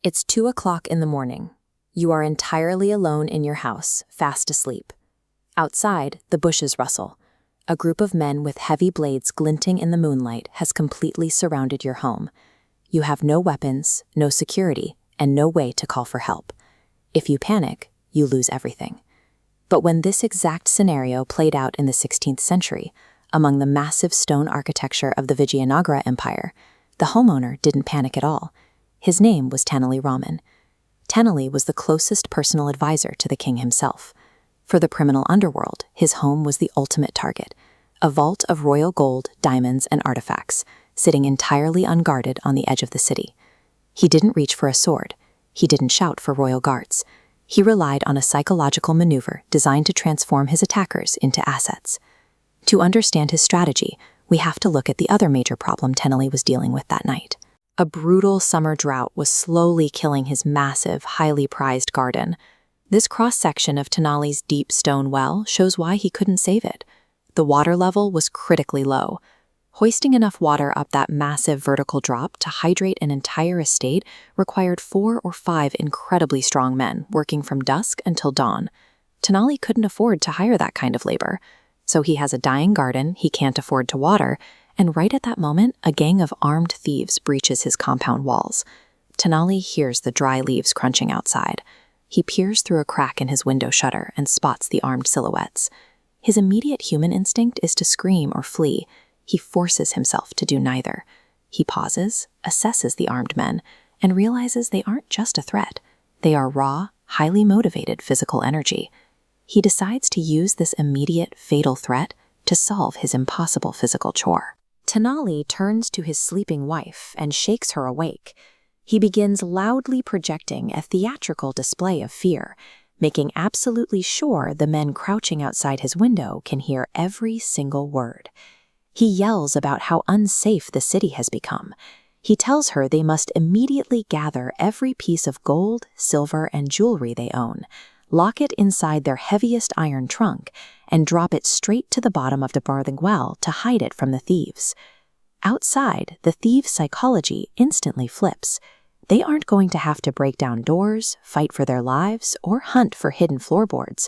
It's 2 o'clock in the morning. You are entirely alone in your house, fast asleep. Outside, the bushes rustle. A group of men with heavy blades glinting in the moonlight has completely surrounded your home. You have no weapons, no security, and no way to call for help. If you panic, you lose everything. But when this exact scenario played out in the 16th century, among the massive stone architecture of the Vijayanagara Empire, the homeowner didn't panic at all. His name was Tenali Raman. Tenali was the closest personal advisor to the king himself. For the criminal underworld, his home was the ultimate target, a vault of royal gold, diamonds, and artifacts, sitting entirely unguarded on the edge of the city. He didn't reach for a sword. He didn't shout for royal guards. He relied on a psychological maneuver designed to transform his attackers into assets. To understand his strategy, we have to look at the other major problem Tenali was dealing with that night. A brutal summer drought was slowly killing his massive, highly prized garden. This cross-section of Tenali's deep stone well shows why he couldn't save it. The water level was critically low. Hoisting enough water up that massive vertical drop to hydrate an entire estate required 4 or 5 incredibly strong men working from dusk until dawn. Tenali couldn't afford to hire that kind of labor. So he has a dying garden he can't afford to water, and right at that moment, a gang of armed thieves breaches his compound walls. Tenali hears the dry leaves crunching outside. He peers through a crack in his window shutter and spots the armed silhouettes. His immediate human instinct is to scream or flee. He forces himself to do neither. He pauses, assesses the armed men, and realizes they aren't just a threat. They are raw, highly motivated physical energy. He decides to use this immediate, fatal threat to solve his impossible physical chore. Tenali turns to his sleeping wife and shakes her awake. He begins loudly projecting a theatrical display of fear, making absolutely sure the men crouching outside his window can hear every single word. He yells about how unsafe the city has become. He tells her they must immediately gather every piece of gold, silver, and jewelry they own, lock it inside their heaviest iron trunk, and drop it straight to the bottom of the barthing well to hide it from the thieves. Outside, the thieves' psychology instantly flips. They aren't going to have to break down doors, fight for their lives, or hunt for hidden floorboards.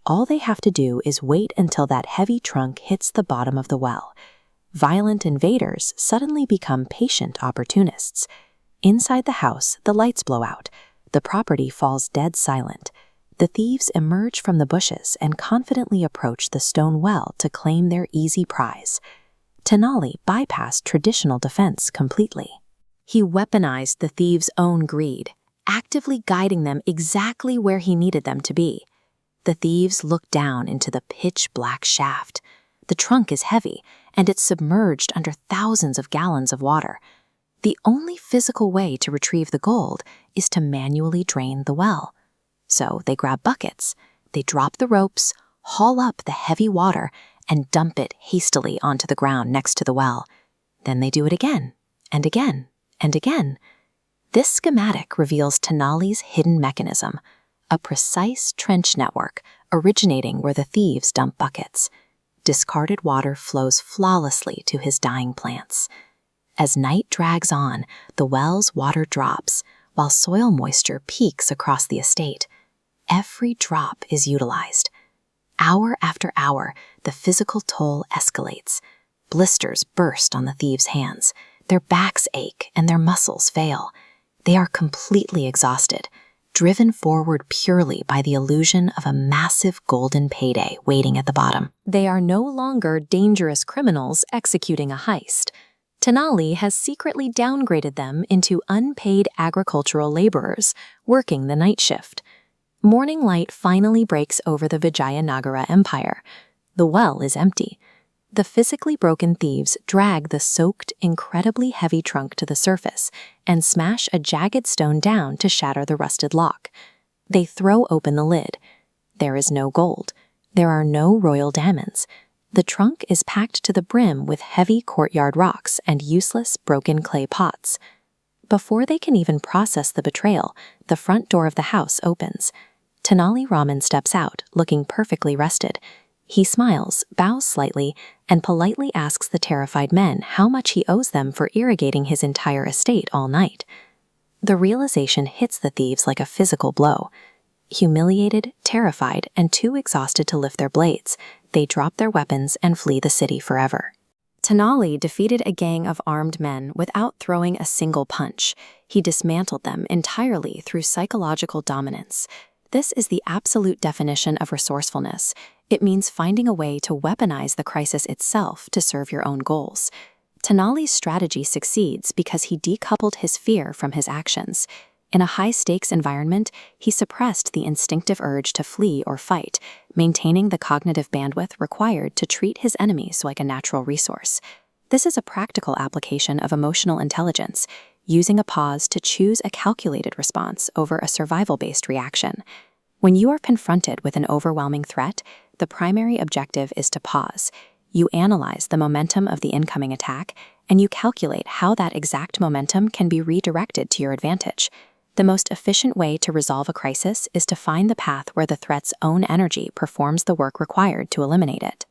All they have to do is wait until that heavy trunk hits the bottom of the well. Violent invaders suddenly become patient opportunists. Inside the house, the lights blow out. The property falls dead silent. The thieves emerge from the bushes and confidently approach the stone well to claim their easy prize. Tenali bypassed traditional defense completely. He weaponized the thieves' own greed, actively guiding them exactly where he needed them to be. The thieves look down into the pitch-black shaft. The trunk is heavy, and it's submerged under thousands of gallons of water. The only physical way to retrieve the gold is to manually drain the well. So they grab buckets, they drop the ropes, haul up the heavy water, and dump it hastily onto the ground next to the well. Then they do it again, and again, and again. This schematic reveals Tenali's hidden mechanism, a precise trench network originating where the thieves dump buckets. Discarded water flows flawlessly to his dying plants. As night drags on, the well's water drops, while soil moisture peaks across the estate. Every drop is utilized. Hour after hour, the physical toll escalates. Blisters burst on the thieves' hands. Their backs ache and their muscles fail. They are completely exhausted, driven forward purely by the illusion of a massive golden payday waiting at the bottom. They are no longer dangerous criminals executing a heist. Tenali has secretly downgraded them into unpaid agricultural laborers working the night shift. Morning light finally breaks over the Vijayanagara Empire. The well is empty. The physically broken thieves drag the soaked, incredibly heavy trunk to the surface and smash a jagged stone down to shatter the rusted lock. They throw open the lid. There is no gold. There are no royal diamonds. The trunk is packed to the brim with heavy courtyard rocks and useless broken clay pots. Before they can even process the betrayal, the front door of the house opens. Tenali Raman steps out, looking perfectly rested. He smiles, bows slightly, and politely asks the terrified men how much he owes them for irrigating his entire estate all night. The realization hits the thieves like a physical blow. Humiliated, terrified, and too exhausted to lift their blades, they drop their weapons and flee the city forever. Tenali defeated a gang of armed men without throwing a single punch. He dismantled them entirely through psychological dominance. This is the absolute definition of resourcefulness. It means finding a way to weaponize the crisis itself to serve your own goals. Tenali's strategy succeeds because he decoupled his fear from his actions. In a high-stakes environment, he suppressed the instinctive urge to flee or fight, maintaining the cognitive bandwidth required to treat his enemies like a natural resource. This is a practical application of emotional intelligence, using a pause to choose a calculated response over a survival-based reaction. When you are confronted with an overwhelming threat, the primary objective is to pause. You analyze the momentum of the incoming attack, and you calculate how that exact momentum can be redirected to your advantage. The most efficient way to resolve a crisis is to find the path where the threat's own energy performs the work required to eliminate it.